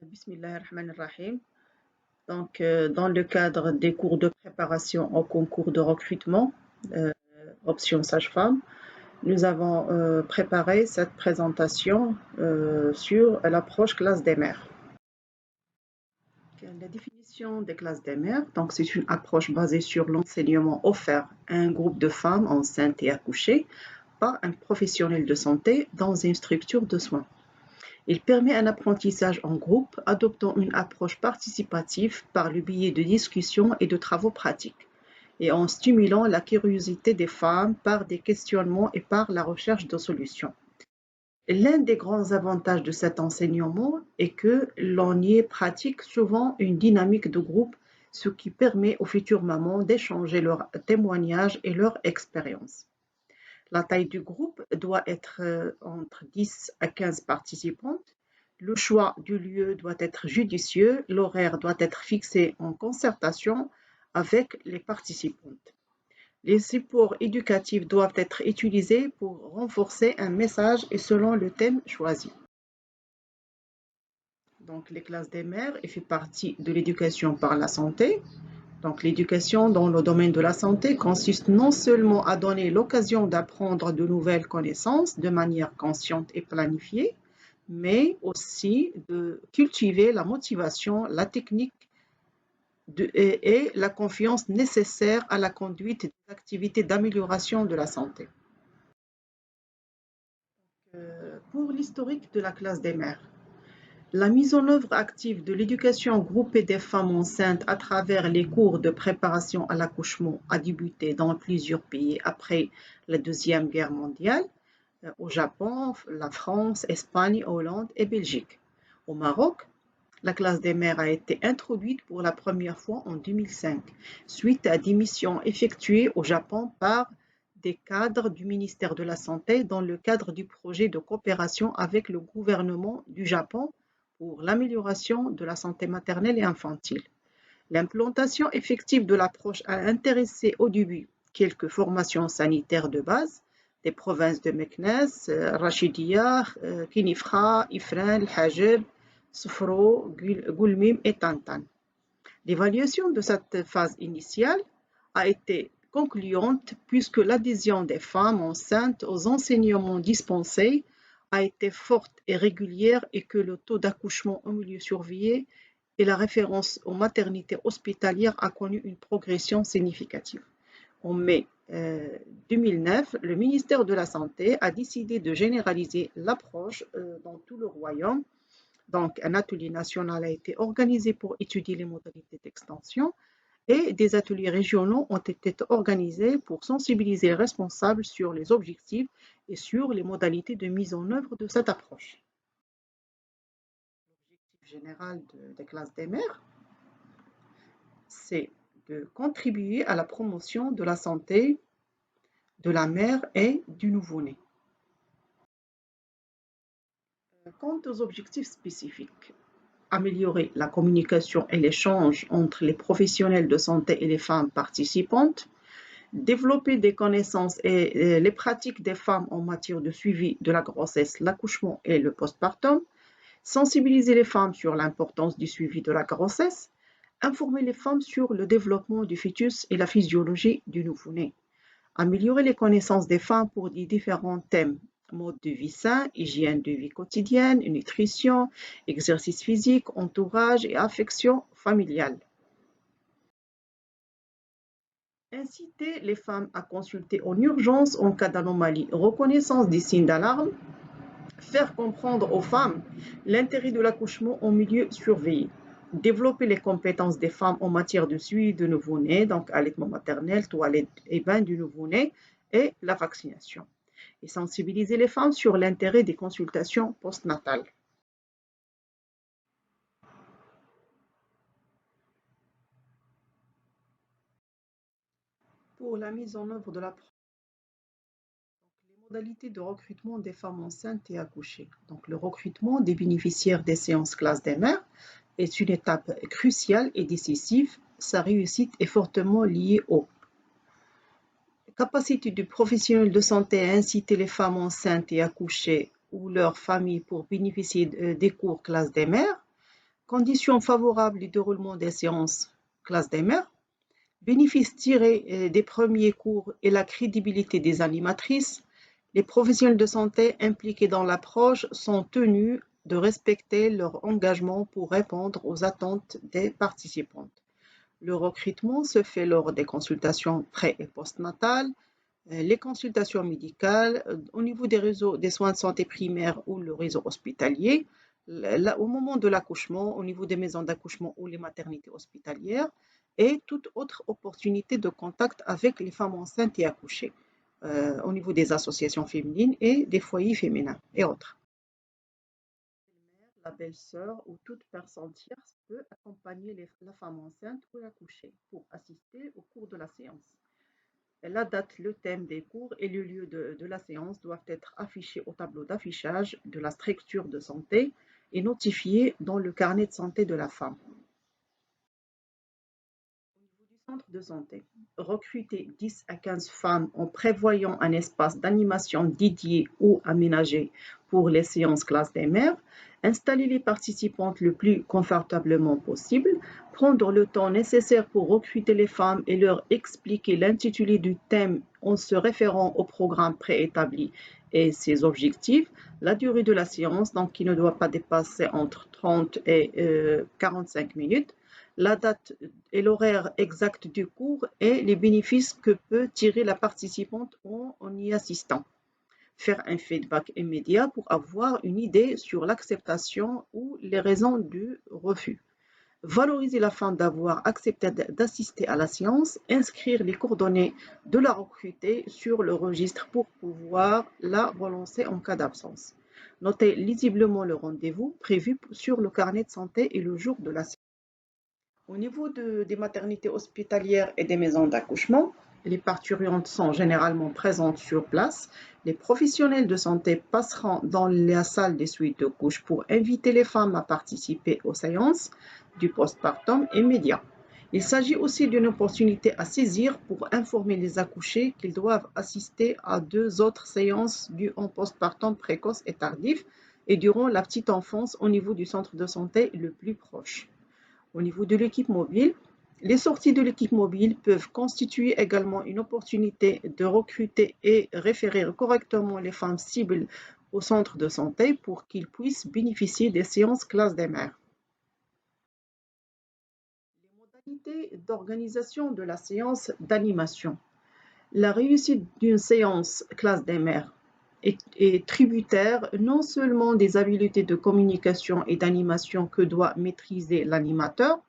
Bismillahirrahmanirrahim. Dans le cadre des cours de préparation au concours de recrutement, option sage-femme, nous avons préparé cette présentation sur l'approche classe des mères. La définition des classes des mères, donc c'est une approche basée sur l'enseignement offert à un groupe de femmes enceintes et accouchées par un professionnel de santé dans une structure de soins. Il permet un apprentissage en groupe adoptant une approche participative par le biais de discussions et de travaux pratiques, et en stimulant la curiosité des femmes par des questionnements et par la recherche de solutions. L'un des grands avantages de cet enseignement est que l'on y pratique souvent une dynamique de groupe, ce qui permet aux futures mamans d'échanger leurs témoignages et leurs expériences. La taille du groupe doit être entre 10 à 15 participantes. Le choix du lieu doit être judicieux. L'horaire doit être fixé en concertation avec les participantes. Les supports éducatifs doivent être utilisés pour renforcer un message et selon le thème choisi. Donc, les classes des mères fait partie de l'éducation par la santé. Donc, l'éducation dans le domaine de la santé consiste non seulement à donner l'occasion d'apprendre de nouvelles connaissances de manière consciente et planifiée, mais aussi de cultiver la motivation, la technique et la confiance nécessaires à la conduite des activités d'amélioration de la santé. Pour l'historique de la classe des mères, la mise en œuvre active de l'éducation groupée des femmes enceintes à travers les cours de préparation à l'accouchement a débuté dans plusieurs pays après la Deuxième Guerre mondiale, au Japon, la France, Espagne, Hollande et Belgique. Au Maroc, la classe des mères a été introduite pour la première fois en 2005, suite à des missions effectuées au Japon par des cadres du ministère de la Santé dans le cadre du projet de coopération avec le gouvernement du Japon pour l'amélioration de la santé maternelle et infantile. L'implantation effective de l'approche a intéressé au début quelques formations sanitaires de base des provinces de Meknès, Rachidiyah, Kinifra, Ifrane, Hajib, Soufro, Goulmim et Tantan. L'évaluation de cette phase initiale a été concluante puisque l'adhésion des femmes enceintes aux enseignements dispensés a été forte et régulière et que le taux d'accouchement au milieu surveillé et la référence aux maternités hospitalières a connu une progression significative. En mai 2009, le ministère de la Santé a décidé de généraliser l'approche dans tout le royaume. Donc, un atelier national a été organisé pour étudier les modalités d'extension et des ateliers régionaux ont été organisés pour sensibiliser les responsables sur les objectifs et sur les modalités de mise en œuvre de cette approche. L'objectif général des classes des mères, c'est de contribuer à la promotion de la santé de la mère et du nouveau-né. Quant aux objectifs spécifiques, améliorer la communication et l'échange entre les professionnels de santé et les femmes participantes, développer des connaissances et les pratiques des femmes en matière de suivi de la grossesse, l'accouchement et le postpartum, sensibiliser les femmes sur l'importance du suivi de la grossesse, informer les femmes sur le développement du fœtus et la physiologie du nouveau-né, améliorer les connaissances des femmes pour les différents thèmes, mode de vie sain, hygiène de vie quotidienne, nutrition, exercice physique, entourage et affection familiale. Inciter les femmes à consulter en urgence en cas d'anomalie, reconnaissance des signes d'alarme, faire comprendre aux femmes l'intérêt de l'accouchement en milieu surveillé, développer les compétences des femmes en matière de suivi de nouveau-né, donc allaitement maternel, toilette et bain du nouveau-né et la vaccination, et sensibiliser les femmes sur l'intérêt des consultations postnatales. Pour la mise en œuvre de la modalités de recrutement des femmes enceintes et accouchées. Donc, le recrutement des bénéficiaires des séances classes des mères est une étape cruciale et décisive. Sa réussite est fortement liée aux capacités du professionnel de santé à inciter les femmes enceintes et accouchées ou leurs familles pour bénéficier des cours classes des mères, Conditions favorables du déroulement des séances classe des mères, bénéfices tirés des premiers cours et la crédibilité des animatrices. Les professionnels de santé impliqués dans l'approche sont tenus de respecter leur engagement pour répondre aux attentes des participantes. Le recrutement se fait lors des consultations pré- et postnatales, les consultations médicales au niveau des réseaux des soins de santé primaires ou le réseau hospitalier, au moment de l'accouchement, au niveau des maisons d'accouchement ou les maternités hospitalières, et toute autre opportunité de contact avec les femmes enceintes et accouchées, au niveau des associations féminines et des foyers féminins et autres. La belle-sœur ou toute personne tierce peut accompagner la femme enceinte ou l'accouchée pour assister au cours de la séance. La date, le thème des cours et le lieu de la séance doivent être affichés au tableau d'affichage de la structure de santé et notifiés dans le carnet de santé de la femme. Centre de santé. Recruter 10 à 15 femmes en prévoyant un espace d'animation dédié ou aménagé pour les séances classe des mères, installer les participantes le plus confortablement possible, prendre le temps nécessaire pour recruter les femmes et leur expliquer l'intitulé du thème en se référant au programme préétabli et ses objectifs, la durée de la séance, donc qui ne doit pas dépasser entre 30 et 45 minutes, la date et l'horaire exact du cours et les bénéfices que peut tirer la participante en y assistant. Faire un feedback immédiat pour avoir une idée sur l'acceptation ou les raisons du refus. Valoriser la femme d'avoir accepté d'assister à la séance, inscrire les coordonnées de la recrutée sur le registre pour pouvoir la relancer en cas d'absence. Notez lisiblement le rendez-vous prévu sur le carnet de santé et le jour de la séance. Au niveau des maternités hospitalières et des maisons d'accouchement, les parturientes sont généralement présentes sur place. Les professionnels de santé passeront dans la salle des suites de couches pour inviter les femmes à participer aux séances du postpartum immédiat. Il s'agit aussi d'une opportunité à saisir pour informer les accouchés qu'ils doivent assister à 2 autres séances dues en postpartum précoce et tardif et durant la petite enfance au niveau du centre de santé le plus proche. Au niveau de l'équipe mobile, les sorties de l'équipe mobile peuvent constituer également une opportunité de recruter et référer correctement les femmes cibles au centre de santé pour qu'ils puissent bénéficier des séances classe des mères. Les modalités d'organisation de la séance d'animation. La réussite d'une séance classe des mères est tributaire non seulement des habiletés de communication et d'animation que doit maîtriser l'animateur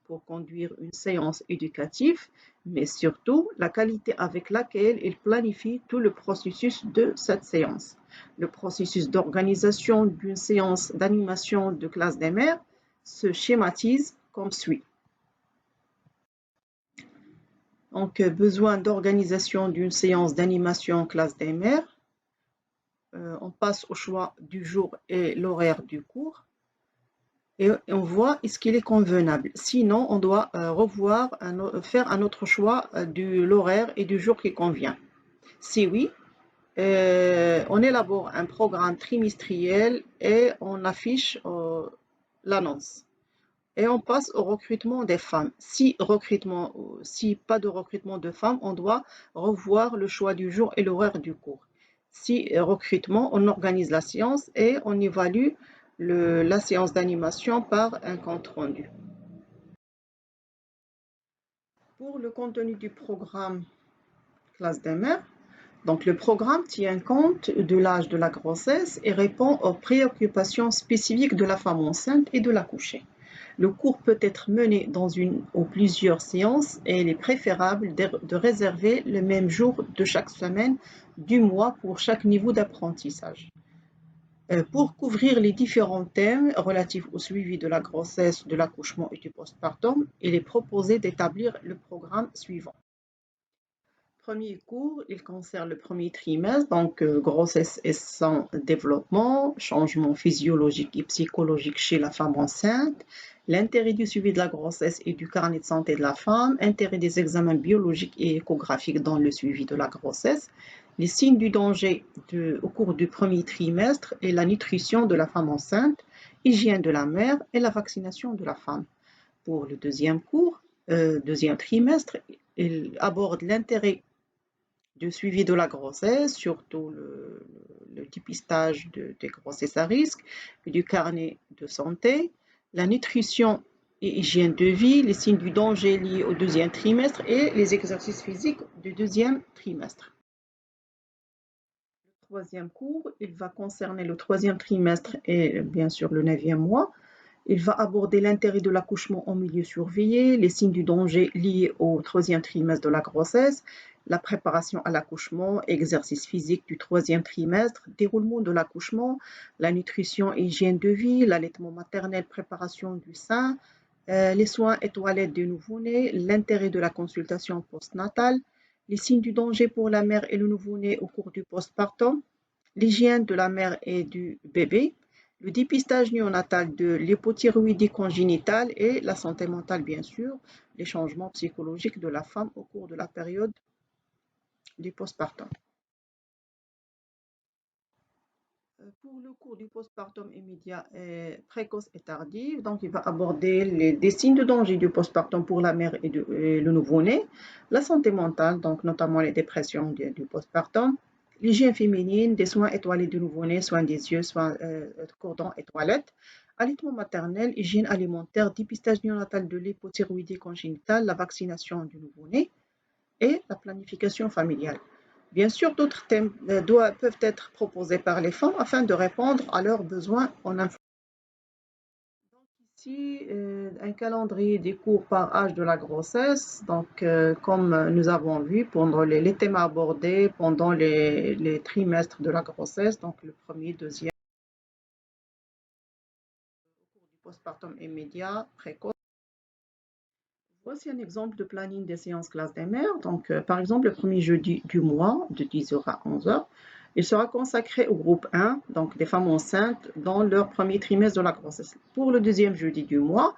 pour conduire une séance éducative, mais surtout la qualité avec laquelle il planifie tout le processus de cette séance. Le processus d'organisation d'une séance d'animation de classe des mères se schématise comme suit. Donc, besoin d'organisation d'une séance d'animation classe des mères. On passe au choix du jour et l'horaire du cours et on voit est-ce qu'il est convenable. Sinon, on doit faire un autre choix de l'horaire et du jour qui convient. Si oui, on élabore un programme trimestriel et on affiche l'annonce. Et on passe au recrutement des femmes. Si pas de recrutement de femmes, on doit revoir le choix du jour et l'horaire du cours. Si recrutement, on organise la séance et on évalue la séance d'animation par un compte rendu. Pour le contenu du programme classe des mères, donc le programme tient compte de l'âge de la grossesse et répond aux préoccupations spécifiques de la femme enceinte et de l'accouchée. Le cours peut être mené dans une ou plusieurs séances et il est préférable de réserver le même jour de chaque semaine du mois pour chaque niveau d'apprentissage. Pour couvrir les différents thèmes relatifs au suivi de la grossesse, de l'accouchement et du postpartum, il est proposé d'établir le programme suivant. Premier cours, il concerne le premier trimestre, donc grossesse et son développement, changement physiologique et psychologique chez la femme enceinte, l'intérêt du suivi de la grossesse et du carnet de santé de la femme, intérêt des examens biologiques et échographiques dans le suivi de la grossesse, les signes du danger au cours du premier trimestre et la nutrition de la femme enceinte hygiène de la mère et la vaccination de la femme. Pour le deuxième cours, deuxième trimestre, il aborde l'intérêt du suivi de la grossesse, surtout le dépistage des grossesses à risque, du carnet de santé, la nutrition et hygiène de vie, les signes du danger liés au deuxième trimestre et les exercices physiques du deuxième trimestre. Le troisième cours, il va concerner le troisième trimestre et bien sûr le neuvième mois. Il va aborder l'intérêt de l'accouchement en milieu surveillé, les signes du danger liés au troisième trimestre de la grossesse, la préparation à l'accouchement, exercice physique du troisième trimestre, déroulement de l'accouchement, la nutrition et hygiène de vie, l'allaitement maternel, préparation du sein, les soins et toilettes du nouveau-né, l'intérêt de la consultation postnatale, les signes du danger pour la mère et le nouveau-né au cours du postpartum, l'hygiène de la mère et du bébé, le dépistage néonatal de l'hypothyroïdie congénitale et la santé mentale, bien sûr, les changements psychologiques de la femme au cours de la période du postpartum. Pour le cours du postpartum immédiat, précoce et tardif, donc il va aborder des signes de danger du postpartum pour la mère et le nouveau-né, la santé mentale, donc notamment les dépressions du postpartum, l'hygiène féminine, des soins étoilés du nouveau-né, soins des yeux, soins cordons et toilettes, allaitement maternel, hygiène alimentaire, dépistage néonatal de l'hypothyroïdie congénitale, la vaccination du nouveau-né et la planification familiale. Bien sûr, d'autres thèmes peuvent être proposés par les femmes afin de répondre à leurs besoins en information. Donc ici, un calendrier des cours par âge de la grossesse. Donc, comme nous avons vu, pendant les thèmes abordés pendant les trimestres de la grossesse, donc le premier, deuxième, au cours du postpartum immédiat, précoce. Voici un exemple de planning des séances classe des mères. Donc, par exemple, le premier jeudi du mois, de 10h à 11h, il sera consacré au groupe 1, donc des femmes enceintes dans leur premier trimestre de la grossesse. Pour le deuxième jeudi du mois,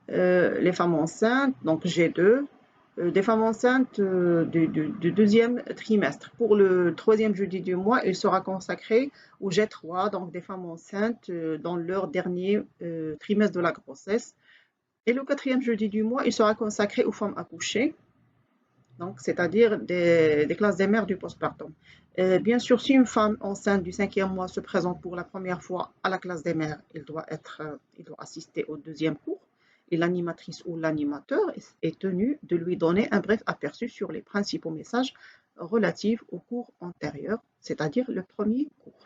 les femmes enceintes, donc G2, des femmes enceintes du deuxième trimestre. Pour le troisième jeudi du mois, il sera consacré au G3, donc des femmes enceintes dans leur dernier trimestre de la grossesse. Et le quatrième jeudi du mois, il sera consacré aux femmes accouchées, donc c'est-à-dire des classes des mères du postpartum. Bien sûr, si une femme enceinte du cinquième mois se présente pour la première fois à la classe des mères, il doit assister au deuxième cours et l'animatrice ou l'animateur est tenu de lui donner un bref aperçu sur les principaux messages relatifs au cours antérieur, c'est-à-dire le premier cours.